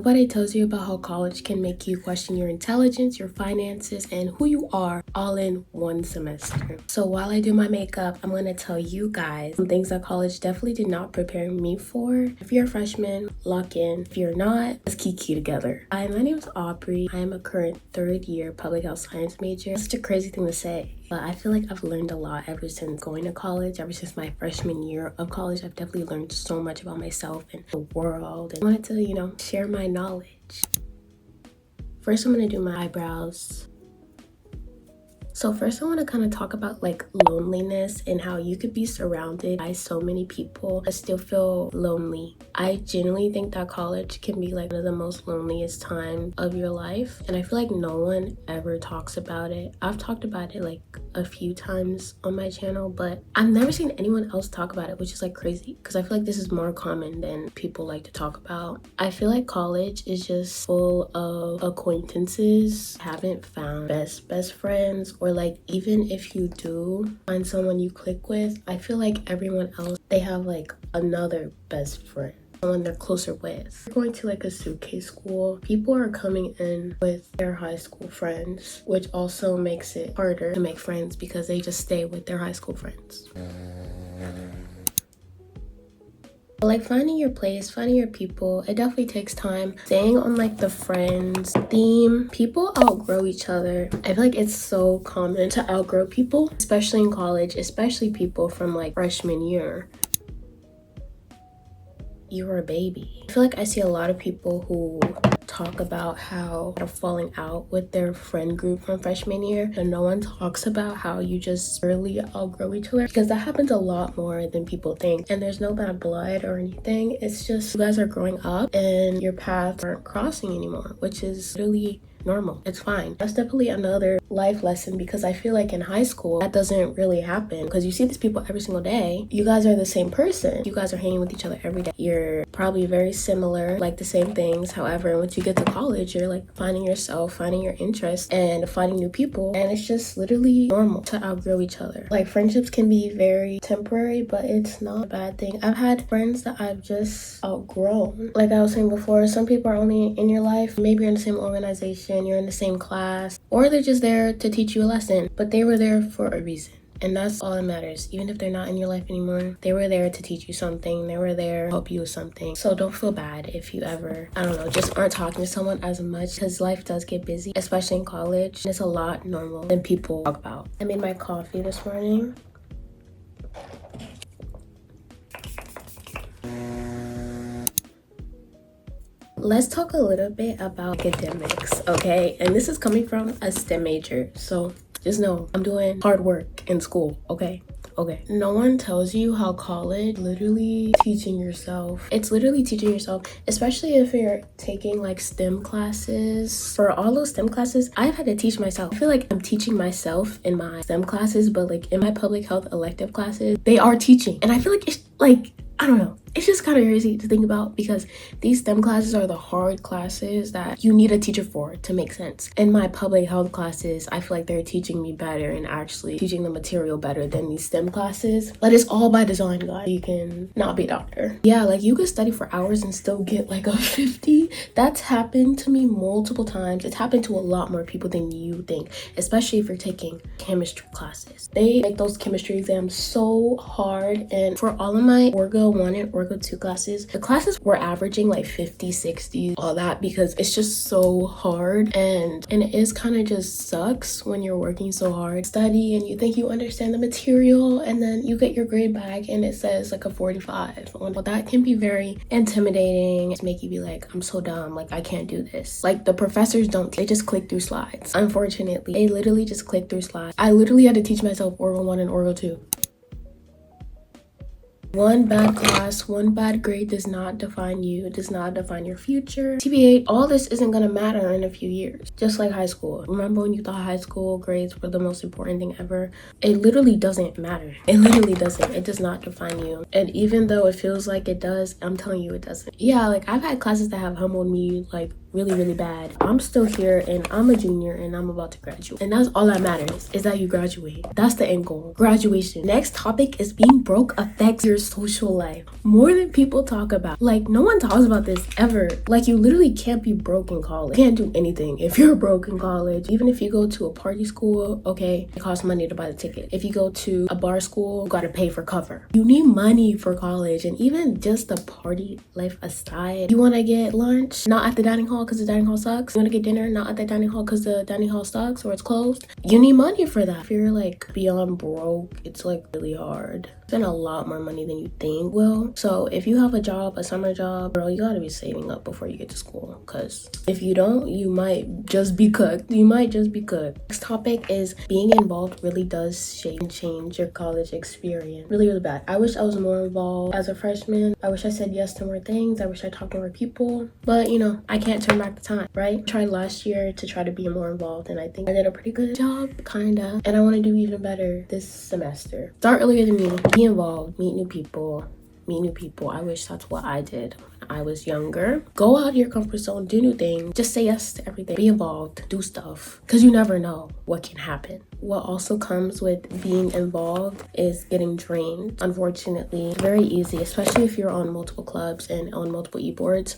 Nobody tells you about how college can make you question your intelligence, your finances, and who you are all in one semester. So while I do my makeup, I'm going to tell you guys some things that college definitely did not prepare me for. If you're a freshman, lock in. If you're not, let's kiki together. Hi, my name is Aubrey. I am a current third year public health science major. It's such a crazy thing to say, but I feel like I've learned a lot ever since going to college. Ever since my freshman year of college, I've definitely learned so much about myself and the world. And I wanted to, share my knowledge. First, I'm gonna do my eyebrows. So first I want to kind of talk about like loneliness and how you could be surrounded by so many people but still feel lonely. I genuinely think that college can be like one of the most loneliest times of your life, and I feel like no one ever talks about it. I've talked about it like a few times on my channel, but I've never seen anyone else talk about it, which is like crazy because I feel like this is more common than people like to talk about. I feel like college is just full of acquaintances. I haven't found best friends, or like even if you do find someone you click with, I feel like everyone else, they have like another best friend, someone they're closer with. You're going to like a suitcase school, people are coming in with their high school friends, which also makes it harder to make friends because they just stay with their high school friends. Like finding your place, finding your people, it definitely takes time. Staying on like the friends theme, people outgrow each other. I feel like it's so common to outgrow people, especially in college, especially people from like freshman year. You were a baby. I feel like I see a lot of people who talk about how they're falling out with their friend group from freshman year, and no one talks about how you just really outgrow each other, because that happens a lot more than people think. And there's no bad blood or anything, it's just you guys are growing up and your paths aren't crossing anymore, which is really normal. It's fine. That's definitely another life lesson, because I feel like in high school that doesn't really happen, because you see these people every single day. You guys are the same person, you guys are hanging with each other every day, you're probably very similar, like the same things. However, once you get to college, you're like finding yourself, finding your interests, and finding new people, and it's just literally normal to outgrow each other. Like friendships can be very temporary, but it's not a bad thing. I've had friends that I've just outgrown. Like I was saying before, some people are only in your life, maybe you're in the same organization, you're in the same class, or they're just there to teach you a lesson, but they were there for a reason. And that's all that matters. Even if they're not in your life anymore, they were there to teach you something. They were there to help you with something. So don't feel bad if you ever, just aren't talking to someone as much, because life does get busy, especially in college. It's a lot normal than people talk about. I made my coffee this morning. Let's talk a little bit about academics, okay? And this is coming from a STEM major, so just know I'm doing hard work in school, okay? Okay. No one tells you how college literally teaching yourself. It's literally teaching yourself, especially if you're taking like STEM classes. For all those STEM classes, I've had to teach myself. I feel like I'm teaching myself in my STEM classes, but like in my public health elective classes, they are teaching. And I feel like it's like, I don't know. It's just kind of crazy to think about, because these STEM classes are the hard classes that you need a teacher for to make sense. In my public health classes, I feel like they're teaching me better and actually teaching the material better than these STEM classes. But it's all by design, guys. You can not be a doctor. Yeah, like you could study for hours and still get like a 50. That's happened to me multiple times. It's happened to a lot more people than you think, especially if you're taking chemistry classes. They make those chemistry exams so hard. And for all of my Orgo 1 and Orgo 2 classes, the classes were averaging like 50, 60, all that, because it's just so hard. And it is kind of just sucks when you're working so hard, study, and you think you understand the material, and then you get your grade back and it says like a 45. Well, that can be very intimidating. It's make you be like, I'm so dumb, like I can't do this. Like the professors don't, they just click through slides. Unfortunately, they literally just click through slides. I literally had to teach myself Orgo 1 and Orgo 2. One bad class, one bad grade does not define you. It does not define your future. TBH, all this isn't gonna matter in a few years. Just like high school. Remember when you thought high school grades were the most important thing ever? It literally doesn't matter. It literally doesn't. It does not define you. And even though it feels like it does, I'm telling you it doesn't. Yeah, like I've had classes that have humbled me like really, really bad. I'm still here and I'm a junior and I'm about to graduate. And that's all that matters, is that you graduate. That's the end goal. Graduation. Next topic is being broke affects your social life more than people talk about. Like, no one talks about this ever. Like, you literally can't be broke in college. You can't do anything if you're broke in college. Even if you go to a party school, okay, it costs money to buy the ticket. If you go to a bar school, you gotta pay for cover. You need money for college. And even just the party life aside, you wanna get lunch, not at the dining hall because the dining hall sucks. You want to get dinner, not at the dining hall because the dining hall sucks or it's closed. You need money for that. If you're like beyond broke, it's like really hard. Spend a lot more money than you think will. So if you have a job, a summer job, girl, you gotta be saving up before you get to school, because if you don't, you might just be cooked. You might just be cooked. Next topic is being involved really does shape and change your college experience. Really, really bad. I wish I was more involved as a freshman. I wish I said yes to more things. I wish I talked to more people, but you know, I can't turn back the time, right? I tried last year to try to be more involved and I think I did a pretty good job, kinda, and I want to do even better this semester. Start earlier than me. Be involved, meet new people. I wish that's what I did when I was younger. Go out of your comfort zone, do new things, just say yes to everything, be involved, do stuff, because you never know what can happen. What also comes with being involved is getting drained. Unfortunately, it's very easy, especially if you're on multiple clubs and on multiple e-boards.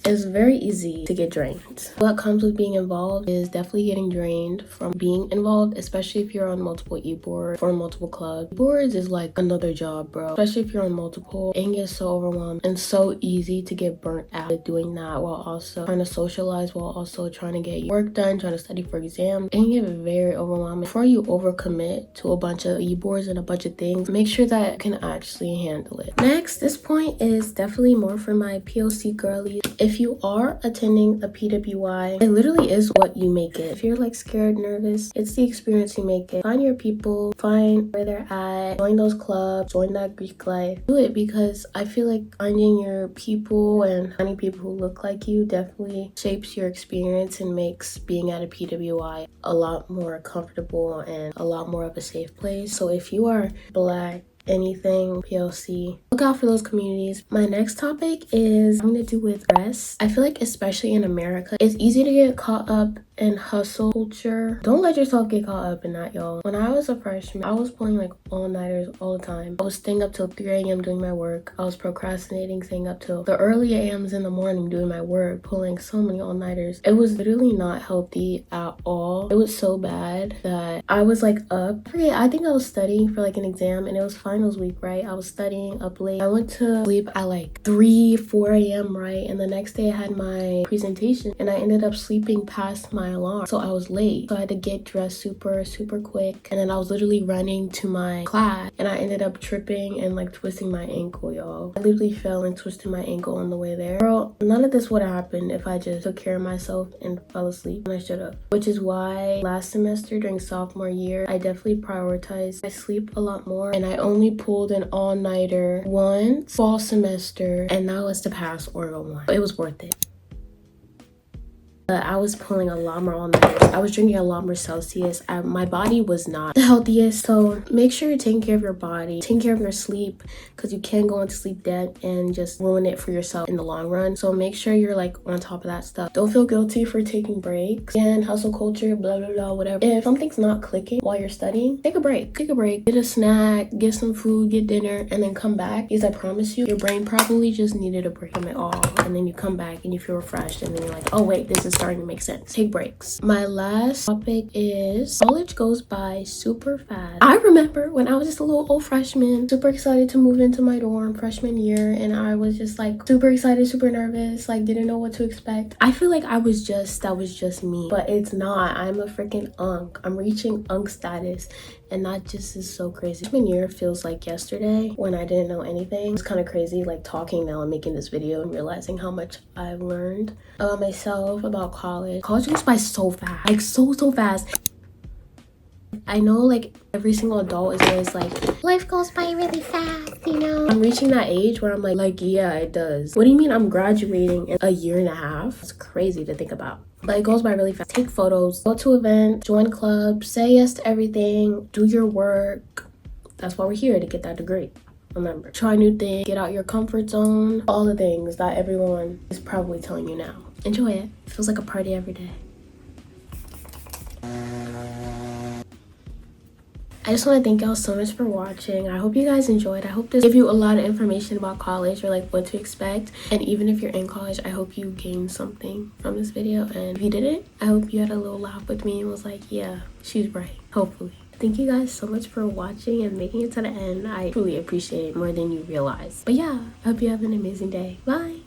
It's very easy to get drained. What comes with being involved is definitely getting drained from being involved, especially if you're on multiple e-boards or multiple clubs. E-boards is like another job, bro. Especially if you're on multiple, it can get so overwhelmed and so easy to get burnt out doing that while also trying to socialize, while also trying to get your work done, trying to study for exams. It can get very overwhelming. Before you overcommit to a bunch of e-boards and a bunch of things, make sure that you can actually handle it. Next, this point is definitely more for my POC girlies. If you are attending a PWI, it literally is what you make it. If you're like scared, nervous, it's the experience you make it. Find your people, find where they're at, join those clubs, join that Greek life. Do it, because I feel like finding your people and finding people who look like you definitely shapes your experience and makes being at a PWI a lot more comfortable and a lot more of a safe place. So if you are Black, anything PLC, look out for those communities. My next topic is having to do with stress. I feel like especially in America, it's easy to get caught up in hustle culture. Don't let yourself get caught up in that, y'all. When I was a freshman, I was pulling like all-nighters all the time. I was staying up till 3 a.m. doing my work. I was procrastinating, staying up till the early a.m.s in the morning doing my work, pulling so many all-nighters. It was literally not healthy at all. It was so bad that I was like up. I think I was studying for like an exam and it was finals week, right? I was studying up late. I went to sleep at like 4 a.m., right? And the next day I had my presentation and I ended up sleeping past my alarm, so I was late. So I had to get dressed super quick, and then I was literally running to my class and I ended up tripping and like twisting my ankle, y'all. I literally fell and twisted my ankle on the way there. Girl, none of this would have happened if I just took care of myself and fell asleep when I should have. Which is why last semester during sophomore year, I definitely prioritized my sleep a lot more, and I only pulled an all-nighter once fall semester, and that was to pass Oral 1. It was worth it. But I was pulling a lot more all-nighters. I was drinking a lot more Celsius. My body was not the healthiest. So make sure you're taking care of your body, taking care of your sleep, because you can go into sleep debt and just ruin it for yourself in the long run. So make sure you're like on top of that stuff. Don't feel guilty for taking breaks. And hustle culture, blah, blah, blah, whatever. If something's not clicking while you're studying, take a break. Take a break. Get a snack, get some food, get dinner, and then come back. Because I promise you, your brain probably just needed a break from it all. And then you come back and you feel refreshed. And then you're like, oh wait, this is starting to make sense. Take breaks. My last topic is college goes by super fast. I remember when I was just a little old freshman, super excited to move into my dorm freshman year, and I was just like super excited, super nervous, like didn't know what to expect. I feel like that was just me, but it's not. I'm a freaking unk. I'm reaching unk status, and that just is so crazy. Freshman year feels like yesterday when I didn't know anything. It's kind of crazy like talking now and making this video and realizing how much I've learned about myself, about college. College goes by so fast, like so fast. I know like every single adult is always like, life goes by really fast, you know? I'm reaching that age where I'm like yeah, it does. What do you mean I'm graduating in a year and a half? It's crazy to think about. But it goes by really fast. Take photos, go to events, join clubs, say yes to everything, do your work. That's why we're here, to get that degree. Remember, try new things, get out your comfort zone, all the things that everyone is probably telling you now. Enjoy it. It feels like a party every day. I just want to thank y'all so much for watching. I hope you guys enjoyed. I hope this gave you a lot of information about college or like what to expect. And even if you're in college, I hope you gained something from this video. And if you didn't, I hope you had a little laugh with me and was like, yeah, she's right. Hopefully. Thank you guys so much for watching and making it to the end. I truly appreciate it more than you realize. But yeah, I hope you have an amazing day. Bye.